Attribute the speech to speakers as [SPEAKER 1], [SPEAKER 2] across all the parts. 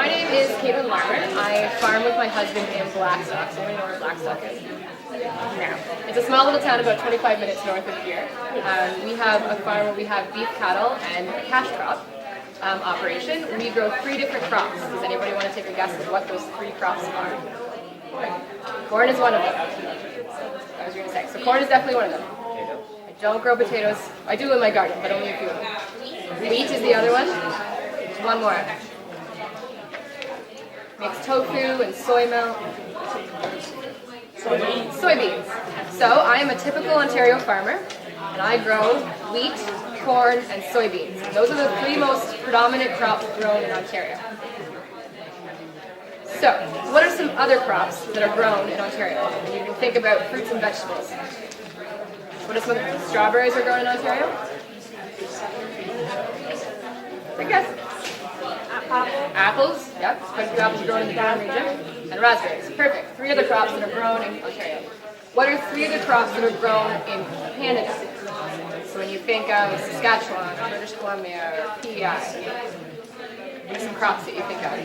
[SPEAKER 1] My name is Caitlin Larmer. I farm with my husband in Blackstock. So anybody know where Blackstock is? No. It's a small little town about 25 minutes north of here. We have a farm where we have beef cattle and a cash crop operation. We grow 3 different crops. Does anybody want to take a guess at what those 3 crops are? Corn is one of them. I was going to say. So corn is definitely one of them. I don't grow potatoes. I do in my garden, but only a few of them. Wheat is the other one. There's one more. Makes tofu and soy milk. Soybeans. So I am a typical Ontario farmer, and I grow wheat, corn, and soybeans. Those are the 3 most predominant crops grown in Ontario. So, what are some other crops that are grown in Ontario? You can think about fruits and vegetables. What are some strawberries are grown in Ontario? I guess. Apples, yep. Quite a few apples are grown in the Durham region. And raspberries. Perfect. 3 other crops that are grown in Ontario. What are 3 other crops that are grown in Canada? So when you think of Saskatchewan, or British Columbia, or PEI, what are some crops that you think of?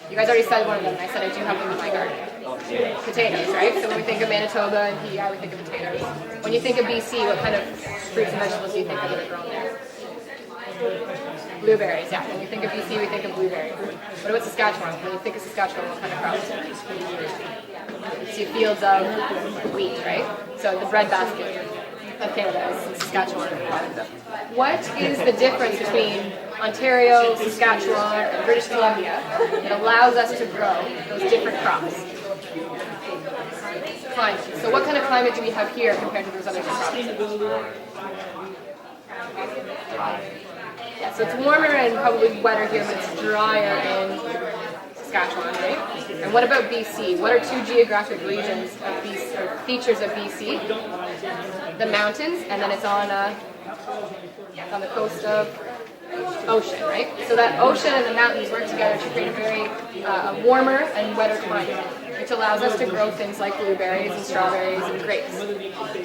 [SPEAKER 1] You guys already said one of them, and I said I do have them in my garden. Potatoes, right? So when we think of Manitoba and PEI, we think of potatoes. When you think of BC, what kind of fruits and vegetables do you think of that are grown there? Blueberries, yeah. When we think of BC, we think of blueberries. What about Saskatchewan? When you think of Saskatchewan, what kind of crops? You see fields of wheat, right? So the breadbasket of Canada is in Saskatchewan. What is the difference between Ontario, Saskatchewan, and British Columbia that allows us to grow those different crops? Climate. So what kind of climate do we have here compared to those other crops? Yeah, so it's warmer and probably wetter here, but it's drier in Saskatchewan, right? And what about BC? What are 2 geographic regions of BC, or features of BC? The mountains, and then it's on the coast of ocean, right? So that ocean and the mountains work together to create a very warmer and wetter climate, which allows us to grow things like blueberries and strawberries and grapes.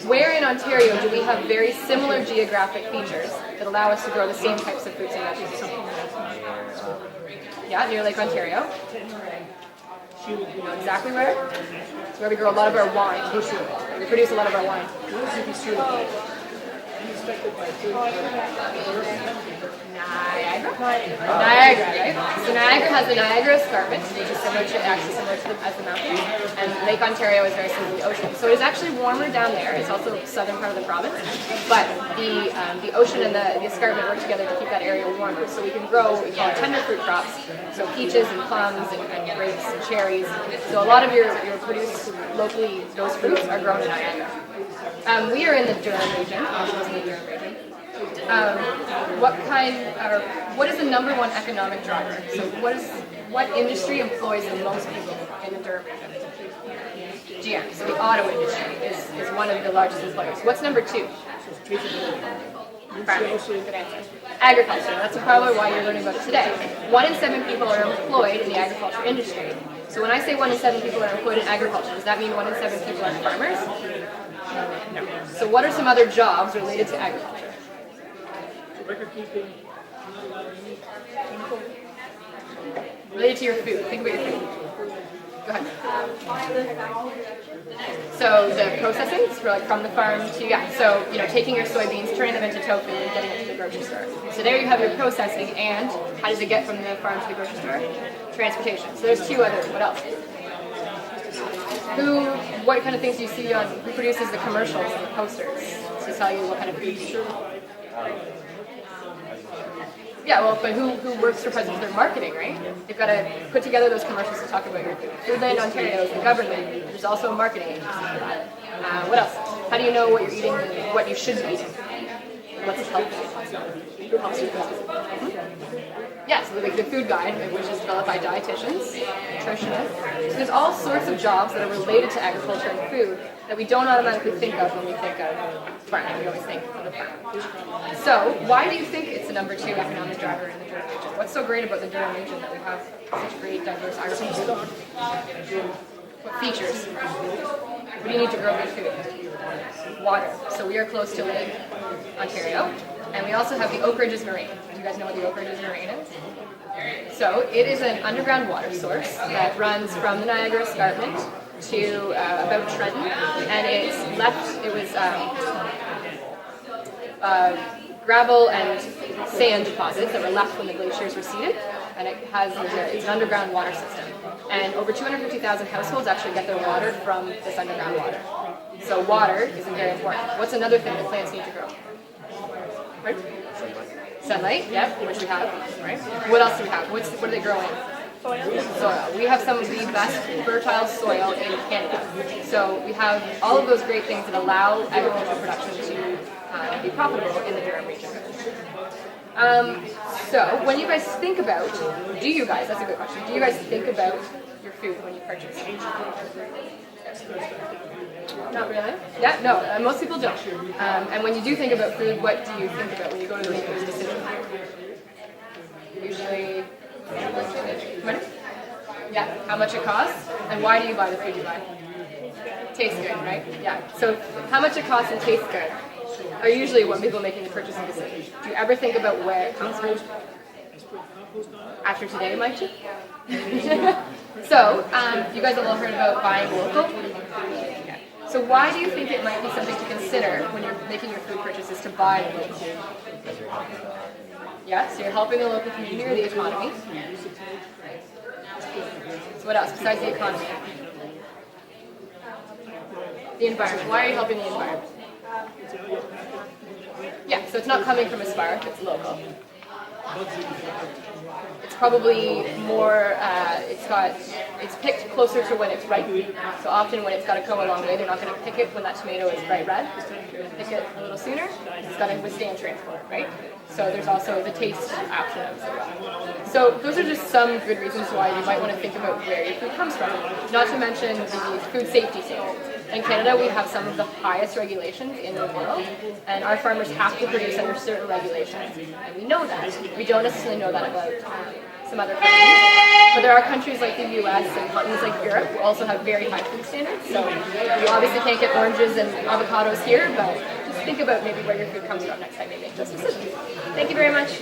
[SPEAKER 1] Where in Ontario do we have very similar geographic features that allow us to grow the same types of fruits and vegetables? Yeah, near Lake Ontario. You know exactly where? It's where we grow a lot of our wine. We produce a lot of our wine. Niagara, right? So Niagara has the Niagara Escarpment, which is similar to as the mountains, and Lake Ontario is very similar to the ocean. So it is actually warmer down there. It's also the southern part of the province, but the ocean and the escarpment work together to keep that area warmer. So we can grow what we call tender fruit crops, so peaches and plums and grapes and cherries. So a lot of your produced locally, those fruits are grown in Niagara. We are in the Durham Region. What is the number 1 economic driver? So what industry employs the most people in the Durham region? GM. So the auto industry is one of the largest employers. What's number 2? Farming. Good answer. Agriculture. That's probably why you're learning about it today. 1 in 7 people are employed in the agriculture industry. So when I say 1 in 7 people are employed in agriculture, does that mean 1 in 7 people are farmers? No. So what are some other jobs related to agriculture? Related to your food. Think about your food. Go ahead. So the processing, from the farm to, so taking your soybeans, turning them into tofu, and getting it to the grocery store. So there you have your processing, and how does it get from the farm to the grocery store? Transportation. So there's 2 others. What else? What kind of things do you see who produces the commercials and the posters to tell you what kind of food you eat? Yeah, well, but who works for President for marketing, right? They've got to put together those commercials to talk about your food. Foodland Ontario is the government. There's also a marketing agency for that. What else? How do you know what you're eating and what you should be eating? What's healthy? Who helps you Yeah, so the food guide, which is developed by dietitians, nutritionists. So there's all sorts of jobs that are related to agriculture and food that we don't automatically think of when we think of farming. We always think of the farm. So why do you think it's the number 2 economic driver in the Durham region? What's so great about the Durham region that we have such great diverse agriculture? What features? What do you need to grow good food? Water. So we are close to Lake Ontario. And we also have the Oak Ridges Moraine. Do you guys know what the Oak Ridges Moraine is? So it is an underground water source that runs from the Niagara Escarpment to about Trenton, and it was gravel and sand deposits that were left when the glaciers receded, and it's an underground water system. And over 250,000 households actually get their water from this underground water. So water is very important. What's another thing that plants need to grow? Right? Sunlight, yep, which we have, right? What else do we have? What do they grow in? Soil. We have some of the best fertile soil in Canada. So we have all of those great things that allow agricultural production to be profitable in the Durham region. So when you guys think about, that's a good question, do you guys think about your food when you purchase? Not really? Yeah, no, most people don't. And when you do think about food, what do you think about when you go to make those decisions? Usually, money? Yeah, how much it costs, and why do you buy the food you buy? Tastes good, right? Yeah, so how much it costs and tastes good are usually what people making the purchasing decision. Do you ever think about where it comes from? After today, might you? So, you guys have all heard about buying local? Okay. So why do you think it might be something to consider when you're making your food purchases to buy local? Yeah, so you're helping the local community or the economy. So what else besides the economy? The environment. Why are you helping the environment? Yeah, so it's not coming from a spark, it's local. It's probably more, it's picked closer to when it's ripe. So often when it's got to go a long way, they're not going to pick it when that tomato is bright red. They're going to pick it a little sooner. It's got to withstand transport, right? So there's also the taste option of it. So those are just some good reasons why you might want to think about where your food comes from. Not to mention the food safety standards. In Canada, we have some of the highest regulations in the world, and our farmers have to produce under certain regulations. And we know that. We don't necessarily know that about some other countries. But there are countries like the US and continents like Europe who also have very high food standards. So you obviously can't get oranges and avocados here, but just think about maybe where your food comes from next time you make those decisions. Thank you very much.